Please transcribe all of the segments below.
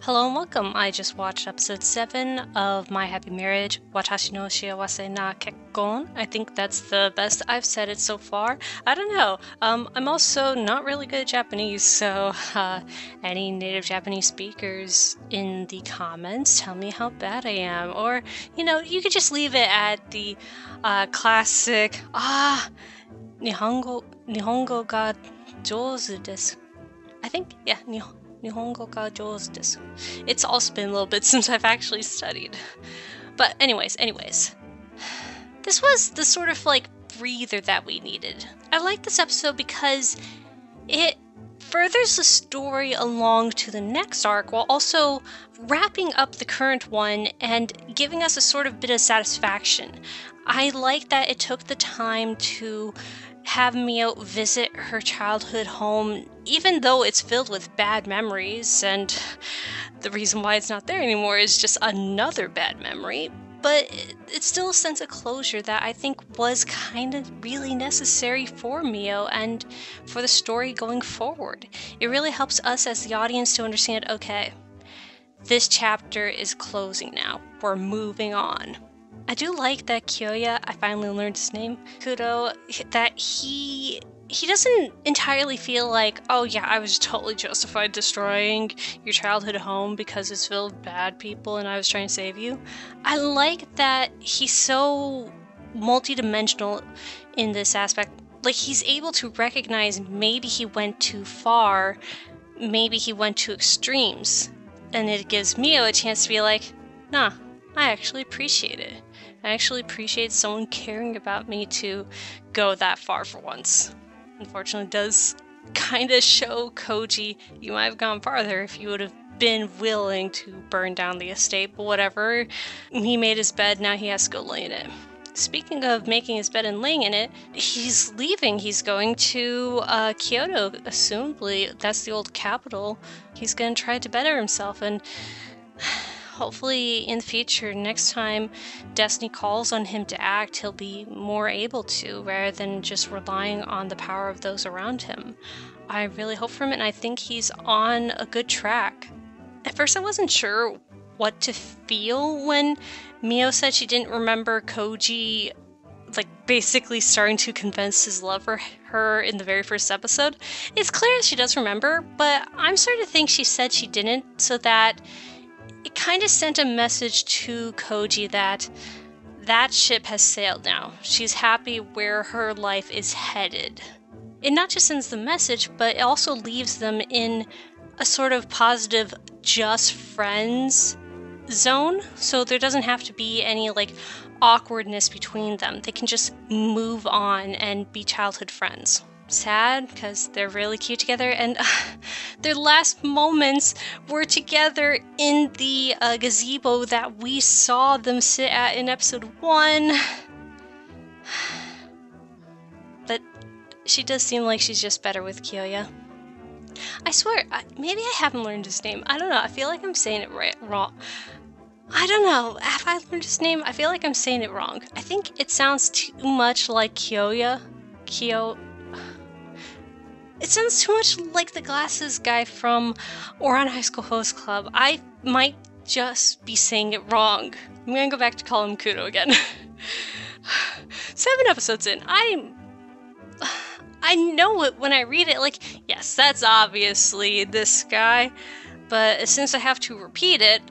Hello and welcome. I just watched episode 7 of My Happy Marriage, Watashi no Shiawase na Kekkon. I think that's the best I've said it so far. I don't know. I'm also not really good at Japanese, so any native Japanese speakers in the comments, tell me how bad I am. Or, you could just leave it at the classic, Nihongo ga jouzu desu. I think, yeah, Nihongo ga jouzu desu. It's also been a little bit since I've actually studied. But anyways. This was the sort of breather that we needed. I like this episode because it furthers the story along to the next arc while also wrapping up the current one and giving us a sort of bit of satisfaction. I like that it took the time to have Miyo visit her childhood home, even though it's filled with bad memories, and the reason why it's not there anymore is just another bad memory. But it's still a sense of closure that I think was kind of really necessary for Miyo and for the story going forward. It really helps us as the audience to understand, okay, this chapter is closing now. We're moving on. I do like that Kyoya, I finally learned his name, Kudo, that he doesn't entirely feel like, oh yeah, I was totally justified destroying your childhood home because it's filled with bad people and I was trying to save you. I like that he's so multidimensional in this aspect. Like, he's able to recognize maybe he went too far, maybe he went to extremes, and it gives Miyo a chance to be like, nah, I actually appreciate it. I actually appreciate someone caring about me to go that far for once. Unfortunately, it does kind of show Koji you might have gone farther if you would have been willing to burn down the estate, but whatever. He made his bed, now he has to go lay in it. Speaking of making his bed and laying in it, he's leaving. He's going to Kyoto, assumably. That's the old capital. He's going to try to better himself, and hopefully in the future, next time Destiny calls on him to act, he'll be more able to, rather than just relying on the power of those around him. I really hope for him, and I think he's on a good track. At first I wasn't sure what to feel when Miyo said she didn't remember Koji basically starting to convince his love for her in the very first episode. It's clear she does remember, but I'm starting to think she said she didn't, so that it kind of sent a message to Koji that that ship has sailed now. She's happy where her life is headed. It not just sends the message, but it also leaves them in a sort of positive just friends zone, so there doesn't have to be any awkwardness between them. They can just move on and be childhood friends. Sad, because they're really cute together, and their last moments were together in the gazebo that we saw them sit at in episode 1. But she does seem like she's just better with Kyoya. I swear, maybe I haven't learned his name. I don't know, I feel like I'm saying it wrong. I don't know, have I learned his name? I feel like I'm saying it wrong. I think it sounds too much like Kyoya. It sounds too much like the glasses guy from Ouran High School Host Club. I might just be saying it wrong. I'm gonna go back to call him Kudo again. 7 episodes in, I know it when I read it, yes, that's obviously this guy, but since I have to repeat it,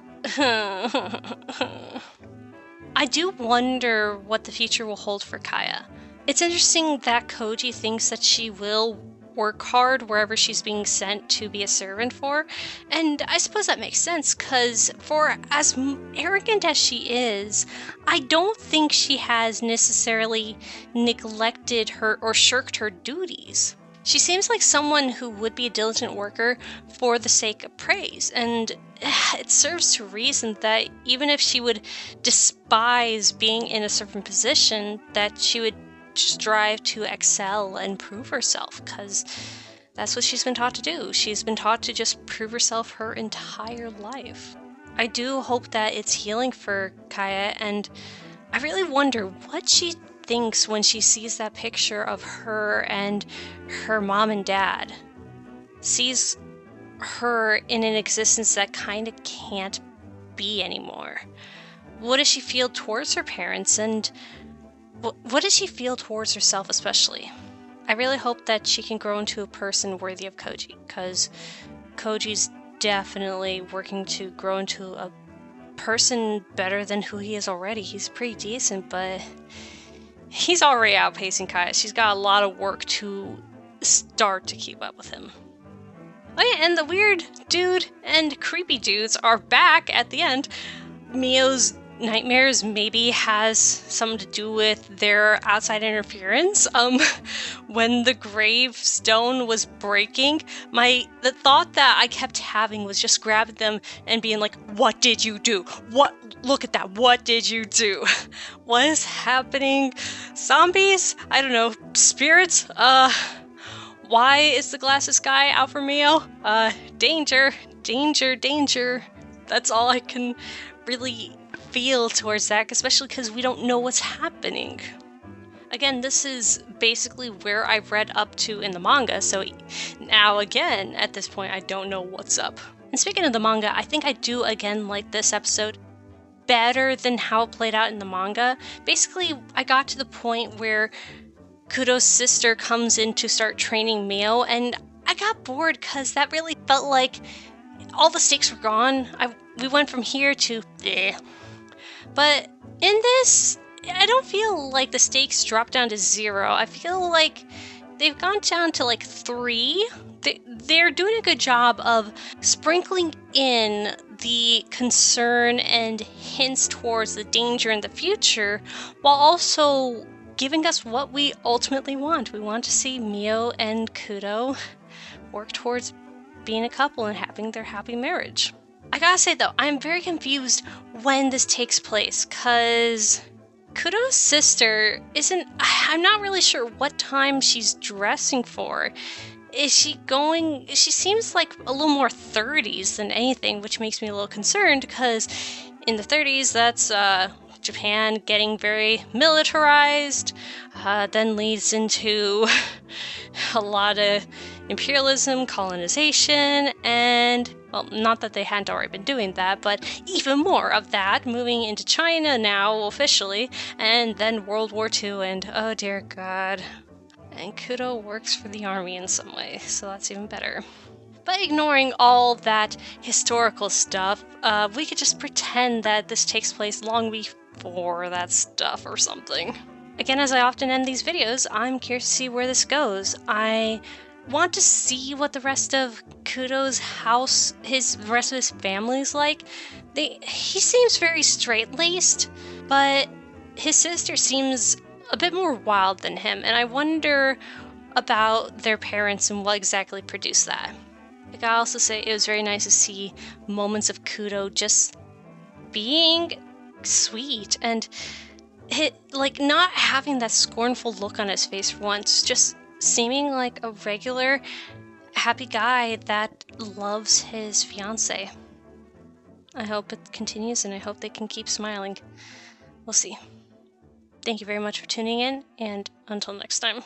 I do wonder what the future will hold for Kaya. It's interesting that Koji thinks that she will work hard wherever she's being sent to be a servant for, and I suppose that makes sense, because for as arrogant as she is, I don't think she has necessarily neglected her or shirked her duties. She seems like someone who would be a diligent worker for the sake of praise, and it serves to reason that even if she would despise being in a certain position, that she would strive to excel and prove herself, because that's what she's been taught to do. She's been taught to just prove herself her entire life. I do hope that it's healing for Kaya, and I really wonder what she thinks when she sees that picture of her and her mom and dad. Sees her in an existence that kind of can't be anymore? What does she feel towards her parents, and what does she feel towards herself especially? I really hope that she can grow into a person worthy of Koji, because Koji's definitely working to grow into a person better than who he is already. He's pretty decent, but he's already outpacing Kaya. She's got a lot of work to start to keep up with him. Oh yeah, and the weird dude and creepy dudes are back at the end. Miyo's nightmares maybe has something to do with their outside interference. When the gravestone was breaking, the thought that I kept having was just grabbing them and being like, what did you do? What? Look at that. What did you do? What is happening? Zombies? I don't know. Spirits? Why is the glasses guy out for Miyo? Danger, danger, danger. That's all I can really feel towards that, especially because we don't know what's happening. Again, this is basically where I've read up to in the manga, so now again, at this point, I don't know what's up. And speaking of the manga, I think I do again like this episode better than how it played out in the manga. Basically, I got to the point where Kudo's sister comes in to start training Miyo, and I got bored because that really felt like all the stakes were gone. We went from here to eh. But in this, I don't feel like the stakes dropped down to 0. I feel like they've gone down to like 3. They're doing a good job of sprinkling in the concern and hints towards the danger in the future, while also giving us what we ultimately want. We want to see Miyo and Kudo work towards being a couple and having their happy marriage. I gotta say though, I'm very confused when this takes place, cause Kudo's sister I'm not really sure what time she's dressing for. She seems like a little more 30s than anything, which makes me a little concerned, because in the 30s, that's Japan getting very militarized, then leads into a lot of imperialism, colonization, and, well, not that they hadn't already been doing that, but even more of that, moving into China now, officially, and then World War II, and oh dear God. And Kudo works for the army in some way, so that's even better. But ignoring all that historical stuff, we could just pretend that this takes place long before that stuff or something. Again, as I often end these videos, I'm curious to see where this goes. I want to see what the rest of Kudo's house, the rest of his family's like. He seems very straight-laced, but his sister seems a bit more wild than him, and I wonder about their parents and what exactly produced that. I gotta also say, it was very nice to see moments of Kudo just being sweet and not having that scornful look on his face for once, just seeming like a regular, happy guy that loves his fiancée. I hope it continues, and I hope they can keep smiling. We'll see. Thank you very much for tuning in, and until next time.